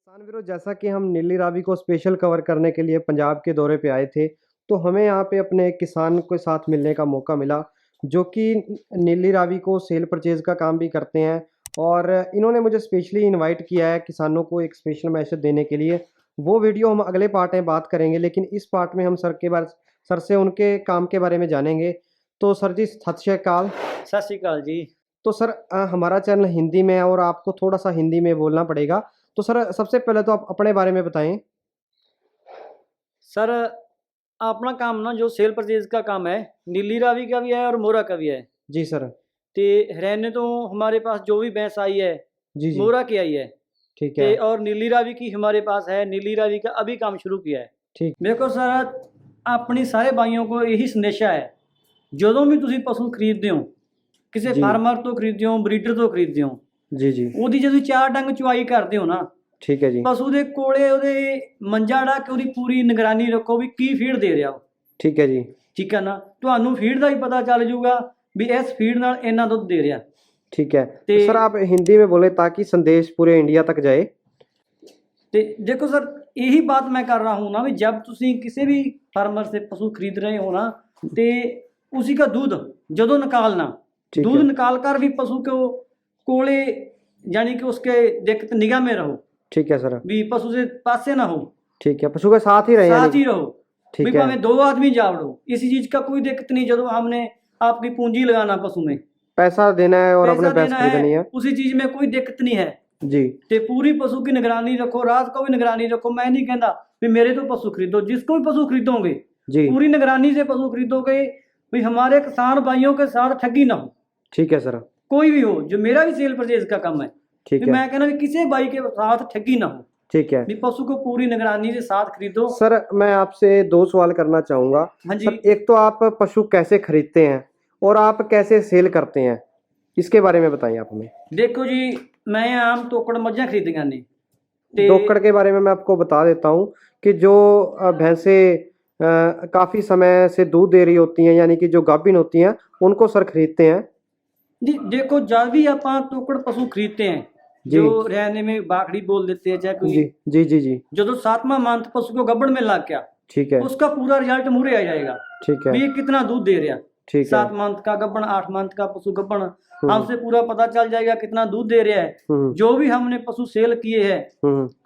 किसान वीरों, जैसा कि हम नीली रावी को स्पेशल कवर करने के लिए पंजाब के दौरे पे आए थे, तो हमें यहाँ पे अपने एक किसान के साथ मिलने का मौका मिला, जो कि नीली रावी को सेल परचेज का काम भी करते हैं। और इन्होंने मुझे स्पेशली इनवाइट किया है किसानों को एक स्पेशल मैसेज देने के लिए। वो वीडियो हम अगले पार्ट में बात करेंगे, लेकिन इस पार्ट में हम सर से उनके काम के बारे में जानेंगे। तो सर जी, सत श्री अकाल। सत श्री अकाल जी। तो सर, हमारा चैनल हिंदी में है और आपको थोड़ा सा हिंदी में बोलना पड़ेगा। तो सर, सबसे पहले तो आप अपने बारे में बताएं। सर, अपना काम ना जो सेल परचेज का काम है, नीली रावी का भी है और मोरा का भी है। जी सर। ते हरियाणा तो हमारे पास जो भी भैंस आई है जी जी। मोरा की आई है। ठीक ते है। और नीली रावी की हमारे पास है, नीली रावी का अभी काम शुरू किया है। ठीक। देखो सर, अपनी सारे भाइयों को यही संदेशा है, ਜਦੋਂ भी ਤੁਸੀਂ ਪਸ਼ੂ ਖਰੀਦਦੇ ਹੋ, ਕਿਸੇ जी ਫਾਰਮਰ ਤੋਂ ਖਰੀਦਦੇ ਹੋ, ਬਰੀਡਰ ਤੋਂ ਖਰੀਦਦੇ ਹੋ, जी जी। ਉਹਦੀ ਜਦੋਂ ਚਾਰ ਡੰਗ ਚੁਆਈ ਕਰਦੇ ਹੋ ਨਾ, ठीक है जी। ਪਸ਼ੂ ਦੇ ਕੋਲੇ ਉਹਦੇ ਮੰਜਾ ਢਾ ਕੇ ਉਹਦੀ ਪੂਰੀ ਨਿਗਰਾਨੀ ਰੱਖੋ ਵੀ ਕੀ ਫੀਡ ਦੇ ਰਿਹਾ ਉਹ। ठीक है जी। ਠੀਕ ਹੈ ਨਾ, ਤੁਹਾਨੂੰ ਫੀਡ ਦਾ ਹੀ ਪਤਾ ਚੱਲ ਜਾਊਗਾ ਵੀ ਇਸ ਫੀਡ ਨਾਲ ਇੰਨਾ ਦੁੱਧ ਦੇ ਰਿਹਾ। ठीक है। तो सर, आप हिंदी में बोले ताकि संदेश पूरे इंडिया तक जाए। तो देखो सर, यही बात मैं कर रहा हूँ ना, भी जब तुसी किसी भी फार्मर से पशु खरीद रहे हो ना, तो उसी का दूध जदों निकालना, ठीक दूध है। निकाल कर भी पशु को कोले, यानी कि उसके देखते निगाह में रहो, ठीक है सर। भी पशु से पासे ना हो, ठीक है, पशु के साथ ही रहे साथ ही यानी। रहो। भी ठीक है। भाਵੇਂ दो आदमी जावड़ो, इसी चीज का कोई दिक्कत नहीं। जदों हमने आपकी पूंजी लगाना पशु में, पैसा देना है और अपने पैसा भैंस देना खरीदनी है, है। उसी चीज में कोई दिक्कत नहीं है। जी ते पूरी पशु की निगरानी रखो, रात को भी निगरानी रखो। मैं नहीं कहता भी मेरे तो पशु खरीदो, जिसको भी पशु खरीदोगे जी। पूरी निगरानी से पशु खरीदोगे, भी हमारे किसान भाइयों के साथ ठगी ना हो। ठीक है सर। कोई भी हो, जो मेरा भी सेल परचेज का काम है, ठीक भी है। मैं कहना भी किसी भाई के साथ ठगी ना हो, ठीक है भी पशु को पूरी निगरानी के साथ खरीदो। सर, मैं आपसे दो सवाल करना चाहूँगा। हाँ जी। सर, एक तो आप पशु कैसे खरीदते हैं और आप कैसे सेल करते हैं, इसके बारे में बताइए आप हमें। देखो जी, मैं आम तोकड़ मज्झां खरीदियां ने, ते डोकड़ के बारे में मैं आपको बता देता हूँ कि जो भैंसें काफ़ी समय से दूध दे रही होती हैं, यानी कि जो गाभिन होती हैं, उनको सर खरीदते हैं। जी देखो, जब भी आप तोकड़ पशु खरीदते हैं, जी जो हरियाणे में बाखड़ी बोल देते हैं, चाहे कोई, जी जी जी जी। जो 7वां मंथ पशु को गब्बड़ में लग गया, ठीक है। उसका पूरा रिजल्ट मुरे आ जाएगा ठीक है। भी ये कितना दूध दे रहा। ठीक है। 7 मंथ का गब्बड़, 8 मंथ का पशु गब्बड़, हमसे पूरा पता चल जाएगा कितना दूध दे रहा है। जो भी हमने पशु सेल किए हैं,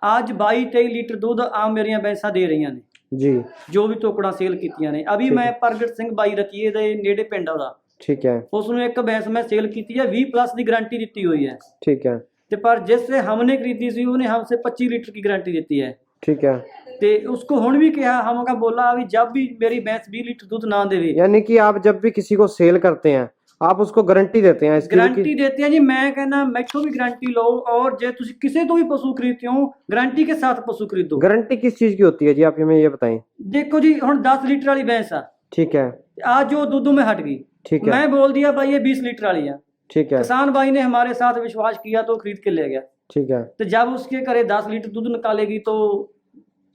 आज 22-23 लीटर दूध आम मेरिया भैंसा दे रही ने जी, जो भी टोकड़ा सेल कीतियां ने। अभी मैं प्रगट सिंह बाई रतीए दे नेड़े पिंड ਉਹਦਾ, ठीक है, उसने एक भैंस में सेल की है, 20+ की गारंटी दी हुई है। ठीक है। ते पर जिससे हमने खरीदी सी उन्हें हमसे 25 लीटर की गारंटी दी है। ठीक है। ते उसको हुण भी कहा, हमका बोला अभी जब भी मेरी भैंस 20 लीटर दूध ना देवे, यानी कि आप जब भी किसी को सेल करते हैं आप उसको गारंटी देते हैं इसकी? गारंटी देते हैं जी। मैं कहना मैथों भी गारंटी लो, और जे तुसी किसी तो भी पशु खरीदते हो, गारंटी के साथ पशु खरीदो। गारंटी किस चीज की होती है जी, आप हमें ये बताएं। देखो जी, हुण 10 लीटर वाली भैंस आ, ठीक है, आज जो दूध में हट गई, ठीक है, मैं बोल दिया भाई ये 20 लीटर वाली है, ठीक है, किसान भाई ने हमारे साथ विश्वास किया तो खरीद के ले गया। ठीक है। तो जब उसके घरे 10 लीटर दूध निकालेगी तो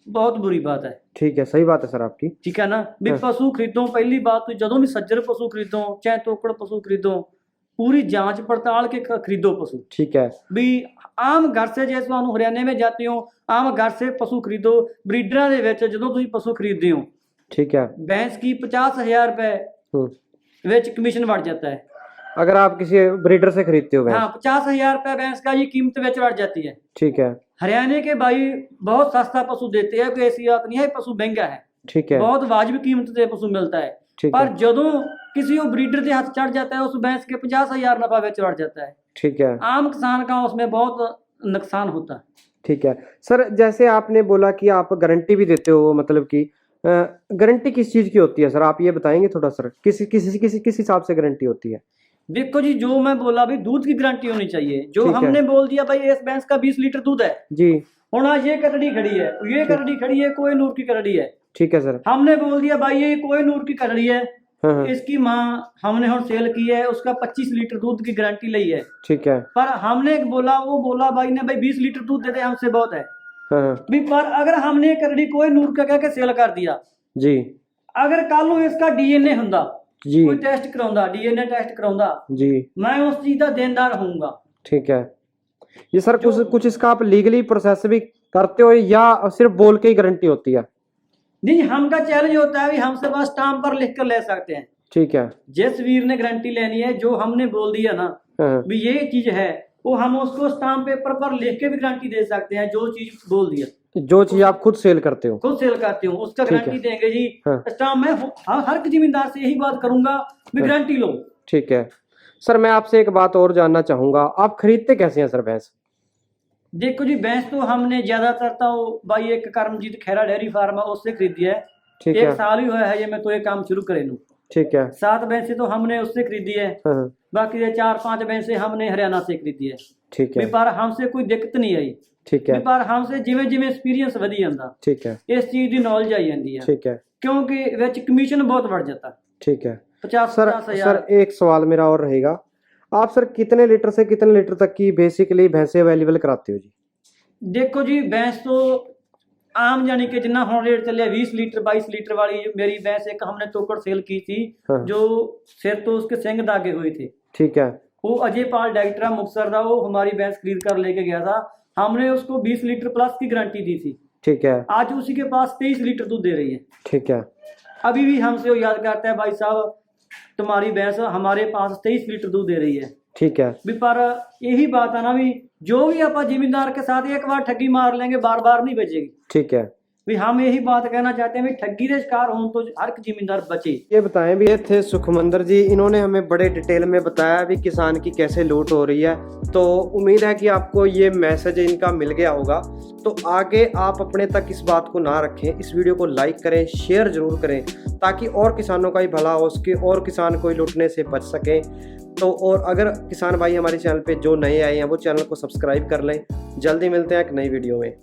बहुत बुरी बात है। ठीक है, सही बात है सर आपकी। ठीक है ना, भी पशु खरीदो, पहली बात तो जदों भी सज्जर पशु खरीदो, चाहे तोकड़ पशु खरीदो, पूरी जांच पड़ताल के खरीदो पशु। ठीक है। भी आम घर से जैसे तुहानू हरियाणे में जाते हो, आम घर से पशु खरीदो। ब्रीडर दे विच जदों तुसीं पशु खरीदते हो, ठीक है, भैंस की 50,000 रुपए विच कमीशन बढ़ जाता है। अगर आप किसी ब्रीडर से खरीदते हो भैंस। हाँ, 50,000 रुपए भैंस का ये कीमत विच बढ़ जाती है। ठीक है। हरियाणा के भाई बहुत सस्ता पशु देते हैं, कोई ऐसी बात नहीं है पशु महंगा है। ठीक है। बहुत वाजिब कीमत से पशु मिलता है। पर जदों किसी ब्रीडर के हाथ चढ़ जाता है, उस भैंस के 50,000 नफा बेच बढ़ जाता है। ठीक है। आम किसान का उसमें बहुत नुकसान होता है। ठीक है सर, जैसे आपने बोला कि आप गारंटी भी देते हो, मतलब कि गारंटी किस चीज की होती है सर, आप ये बताएंगे थोड़ा सर, किस हिसाब से गारंटी होती है? देखो जी, जो मैं बोला भी दूध की गारंटी होनी चाहिए। जो हमने बोल दिया भाई इस भैंस का 20 लीटर दूध है जी, होना, ये करड़ी खड़ी है, ये करड़ी खड़ी है, कोई नूर की करड़ी है। ठीक है सर। हमने बोल दिया भाई ये कोई नूर की करड़ी है, इसकी माँ हमने और सेल की है, उसका 25 लीटर दूध की गारंटी ली है। ठीक है। पर हमने बोला, वो बोला भाई ने भाई 20 लीटर दूध दे दे, हमसे बहुत है। भी पर अगर हमने करड़ी कोई नूर का कह के सेल कर दिया जी, अगर कल इसका डीएनए हुंदा जी, कोई टेस्ट कराउंदा, डीएनए टेस्ट कराउंदा जी, मैं उस चीज का देनदार होऊंगा। ठीक है। ये सर कुछ इसका आप लीगली प्रोसेस भी करते हो या सिर्फ बोल के ही गारंटी होती है? नहीं, हमका चैलेंज होता है, हमसे बस स्टाम्प पर लिख कर ले सकते हैं। ठीक है। जिस वीर ने गारंटी लेनी है, जो हमने बोल दिया ना भी ये चीज है, वो हम उसको स्टाम्प पेपर पर लिख के भी गारंटी दे सकते हैं। जो चीज बोल दिया, जो चीज आप खुद सेल करते हो, खुद सेल करती हूँ, उसका गारंटी देंगे जी। स्टाम्प मैं हर जिम्मेदार से यही बात करूंगा भी गारंटी लो। ठीक है सर, मैं आपसे एक बात और जानना चाहूंगा, आप खरीदते कैसे हैं सर भैंस? देखो जी, भैंस तो हमने ज्यादातर तो भाई एक कर्मजीत खैरा डेयरी फार्म है, उससे खरीदी है। एक साल ही हुआ है ये मैं तो ये काम शुरू करे लूं। ठीक है। 7 भैंसे तो हमने उससे खरीदी है, बाकी 4-5 भैंसे हमने हरियाणा से खरीदी है। ठीक है। पर हमसे कोई दिक्कत नहीं आई। ठीक है। पर हमसे जिवें जिवें एक्सपीरियंस वधी जांदा, ठीक है, इस चीज की नॉलेज आई जाती है। ठीक है। क्योंकि विच कमीशन बहुत बढ़ जाता। ठीक है। 50-50 हजार। सर एक सवाल मेरा और रहेगा, आप सर कितने लीटर से कितने लीटर तक की बेसिकली भैंसे अवेलेबल कराते हो जी? देखो जी, भैंस तो आम जानी कि जितना हम रेट चलिए 20 लीटर 22 लीटर वाली मेरी भैंस एक हमने टोकड़ सेल की थी। जो सिर तो उसके सिंग दागे हुए थे। ठीक है। वो अजय पाल डायरेक्टर मुक्तसर था, वो हमारी भैंस खरीद कर लेके गया था। हमने उसको 20 लीटर प्लस की गारंटी दी थी। ठीक है। आज उसी के पास 23 लीटर दूध दे रही है। ठीक है। अभी भी हमसे वो याद करता है, भाई साहब तुम्हारी भैंस हमारे पास 23 लीटर दूध दे रही है। ठीक है। भी पर यही बात है ना, भी जो भी आप जिम्मेदार के साथ एक बार ठगी मार लेंगे, बार बार नहीं बचेगी। ठीक है। भी हम यही बात कहना चाहते हैं, भी ठगी के शिकार हों तो हर जिम्मेदार बचे। ये बताएं भी, ये थे सुखमंदर जी, इन्होंने हमें बड़े डिटेल में बताया भी किसान की कैसे लूट हो रही है। तो उम्मीद है कि आपको ये मैसेज इनका मिल गया होगा। तो आगे आप अपने तक इस बात को ना रखें, इस वीडियो को लाइक करें, शेयर जरूर करें, ताकि और किसानों का ही भला हो सके और किसान कोई लूटने से बच सके। तो और अगर किसान भाई हमारे चैनल पे जो नए आए हैं वो चैनल को सब्सक्राइब कर लें। जल्दी मिलते हैं एक नई वीडियो में।